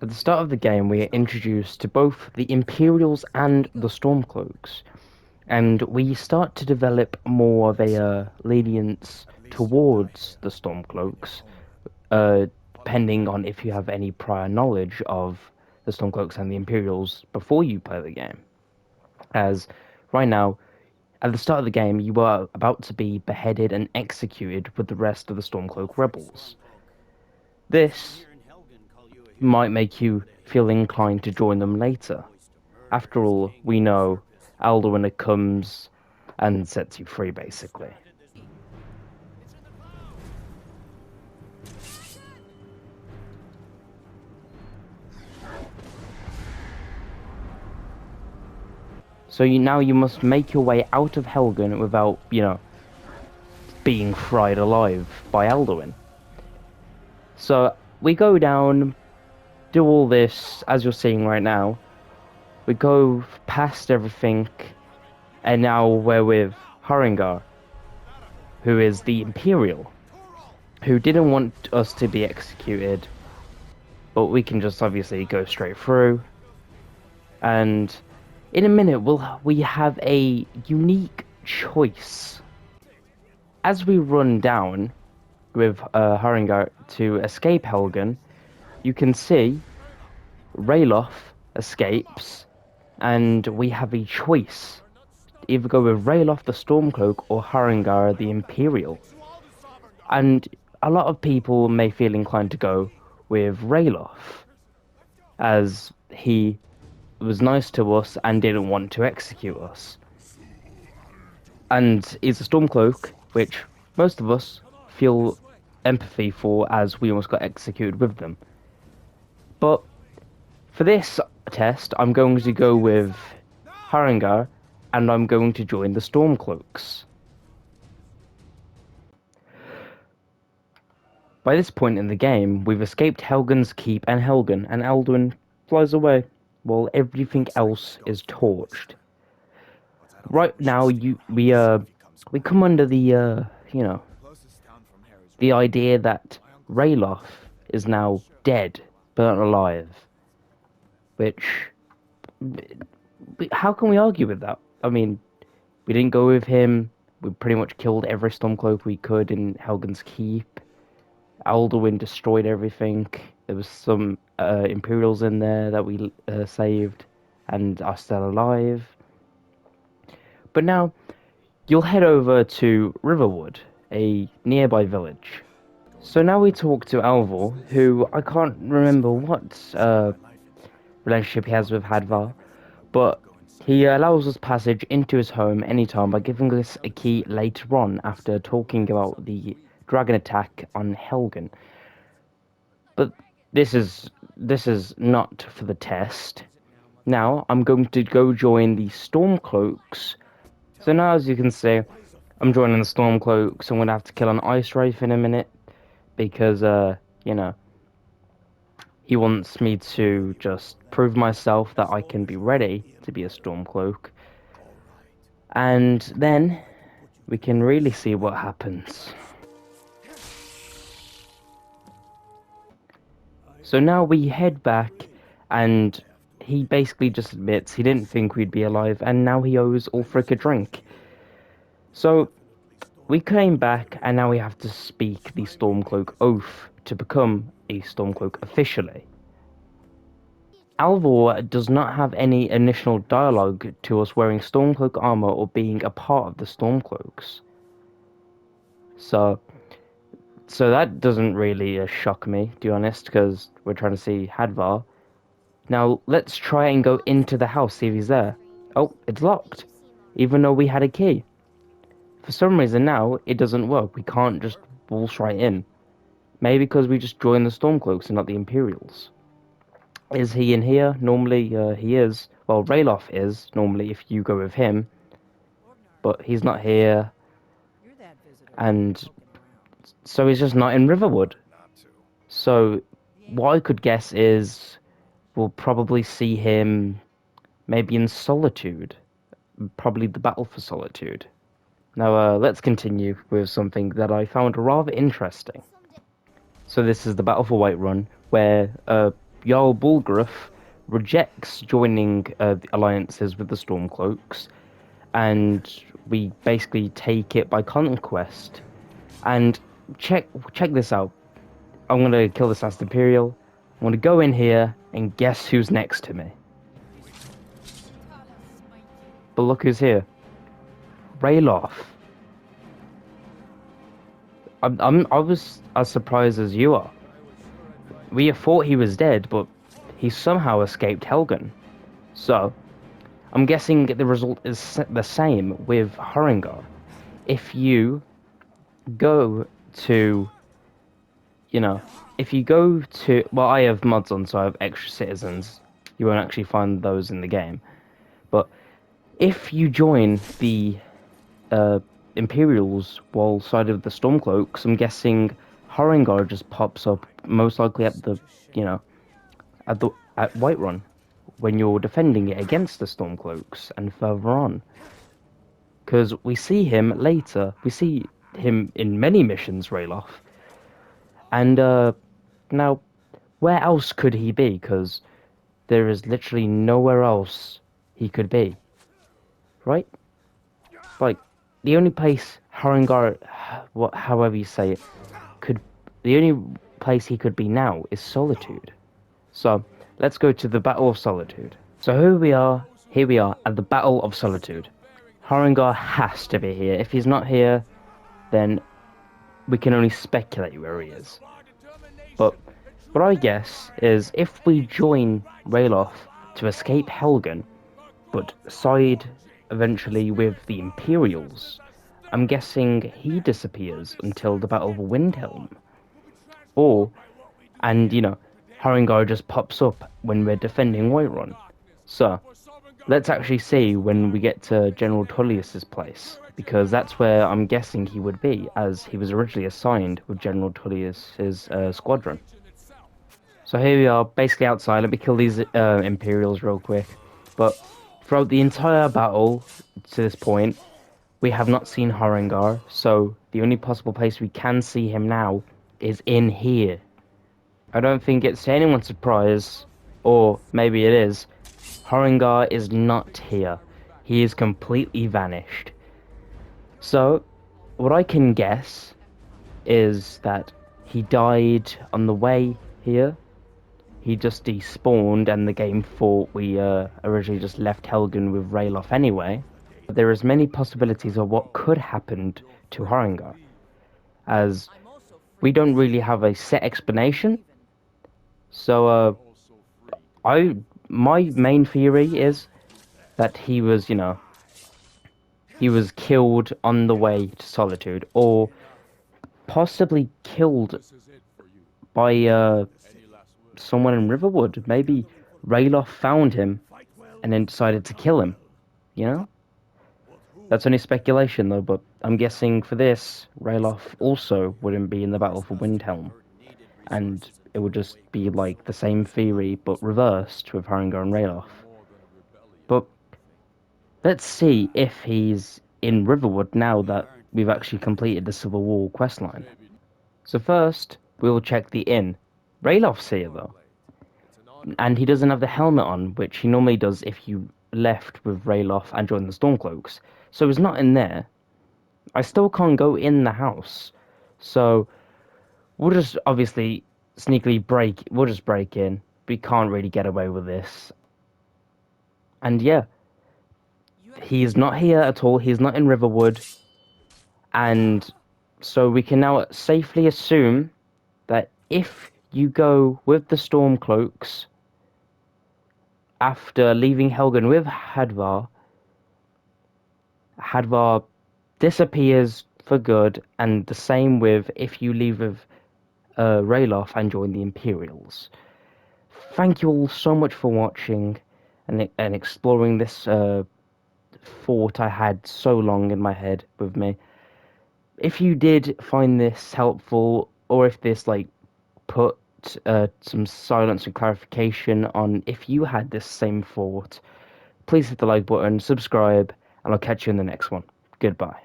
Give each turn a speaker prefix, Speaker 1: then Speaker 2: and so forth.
Speaker 1: At the start of the game, we are introduced to both the Imperials and the Stormcloaks, and we start to develop more of a lenience towards the Stormcloaks, depending on if you have any prior knowledge of the Stormcloaks and the Imperials before you play the game. As right now, at the start of the game, you are about to be beheaded and executed with the rest of the Stormcloak rebels. This might make you feel inclined to join them later. After all, we know Alduin comes and sets you free, basically. So now you must make your way out of Helgan without, being fried alive by Alduin. So we go down, do all this, as you're seeing right now. We go past everything, and now we're with Haringar, who is the Imperial, who didn't want us to be executed, but we can just obviously go straight through. And in a minute, we have a unique choice. As we run down with Haringar to escape Helgen, you can see Ralof escapes, and we have a choice. Either go with Ralof the Stormcloak or Haringar the Imperial. And a lot of people may feel inclined to go with Ralof, as he was nice to us and didn't want to execute us. And he's a Stormcloak, which most of us feel empathy for, as we almost got executed with them. But for this test, I'm going to go with Haringar, and I'm going to join the Stormcloaks. By this point in the game, we've escaped Helgen's keep and Helgen, and Alduin flies away, while everything else is torched. Right now, we come under the the idea that Ralof is now dead, burnt alive. Which, how can we argue with that? I mean, we didn't go with him. We pretty much killed every Stormcloak we could in Helgen's keep. Alduin destroyed everything. There was some Imperials in there that we saved and are still alive. But now, you'll head over to Riverwood, a nearby village. So now we talk to Alvor, who I can't remember what relationship he has with Hardvar, but he allows us passage into his home anytime by giving us a key later on after talking about the dragon attack on Helgen. But this is not for the test. Now I'm going to go join the Stormcloaks. So now, as you can see, I'm joining the Stormcloaks. I'm gonna have to kill an Ice Wraith in a minute because he wants me to just prove myself that I can be ready to be a Stormcloak, and then we can really see what happens. So now we head back, and he basically just admits he didn't think we'd be alive, and now he owes Ulfric a drink. So we came back, and now we have to speak the Stormcloak oath to become a Stormcloak officially. Alvor does not have any initial dialogue to us wearing Stormcloak armor or being a part of the Stormcloaks. So that doesn't really shock me, to be honest, because we're trying to see Hardvar. Now, let's try and go into the house, see if he's there. Oh, it's locked, even though we had a key. For some reason now, it doesn't work. We can't just waltz right in. Maybe because we just joined the Stormcloaks and not the Imperials. Is he in here? Normally, he is. Well, Ralof is, normally, if you go with him. But he's not here. And so he's just not in Riverwood. So what I could guess is we'll probably see him maybe in Solitude. Probably the Battle for Solitude. Now, let's continue with something that I found rather interesting. So this is the Battle for Whiterun, where Jarl Bulgariff rejects joining alliances with the Stormcloaks, and we basically take it by conquest. And check this out. I'm gonna kill this last Imperial. I'm gonna go in here and guess who's next to me. But look who's here. Rayloff. I was as surprised as you are. We thought he was dead, but he somehow escaped Helgan. So, I'm guessing the result is the same with Haringar. If you go to, you know, if you go to, well, I have mods on, so I have extra citizens. You won't actually find those in the game. But if you join the Imperials while side of the Stormcloaks, I'm guessing Haringar just pops up most likely at the, you know, at the at Whiterun when you're defending it against the Stormcloaks and further on. Because we see him later, we see him in many missions, Rayloff. And now, where else could he be? Because there is literally nowhere else he could be, right? Like, the only place Haringar, however you say it, could, the only place he could be now is Solitude. So, let's go to the Battle of Solitude. So here we are at the Battle of Solitude. Haringar has to be here. If he's not here, then we can only speculate where he is. But what I guess is if we join Rayloff to escape Helgan, but side eventually with the Imperials, I'm guessing he disappears until the Battle of Windhelm. Or, and you know, Haringar just pops up when we're defending Whiterun. So, let's actually see when we get to General Tullius's place, because that's where I'm guessing he would be, as he was originally assigned with General Tullius's squadron. So here we are, basically outside. Let me kill these Imperials real quick. But throughout the entire battle to this point, we have not seen Haringar, so the only possible place we can see him now is in here. I don't think it's to anyone's surprise, or maybe it is, Haringar is not here. He is completely vanished. So, what I can guess is that he died on the way here. He just despawned and the game thought we originally just left Helgen with Rayloff anyway. But there is many possibilities of what could happen to Haringar, as we don't really have a set explanation. So, my main theory is that he was, you know, he was killed on the way to Solitude, or possibly killed by someone in Riverwood. Maybe Rayloff found him and then decided to kill him. You know? That's only speculation though, but I'm guessing for this, Rayloff also wouldn't be in the battle for Windhelm. And it would just be like the same theory, but reversed with Haringar and Rayloff. But let's see if he's in Riverwood now that we've actually completed the Civil War questline. So first, we'll check the inn. Rayloff's here though. And he doesn't have the helmet on, which he normally does if you left with Rayloff and joined the Stormcloaks. So he's not in there. I still can't go in the house. So we'll just obviously sneakily we'll just break in. We can't really get away with this. And yeah, he's not here at all. He's not in Riverwood. And so we can now safely assume that if you go with the Stormcloaks after leaving Helgen with Hardvar, Hardvar disappears for good, and the same with if you leave with Rayloff and join the Imperials. Thank you all so much for watching and exploring this thought I had so long in my head with me. If you did find this helpful, or if this like put some silence and clarification on if you had this same thought, please hit the like button, subscribe, and I'll catch you in the next one. Goodbye.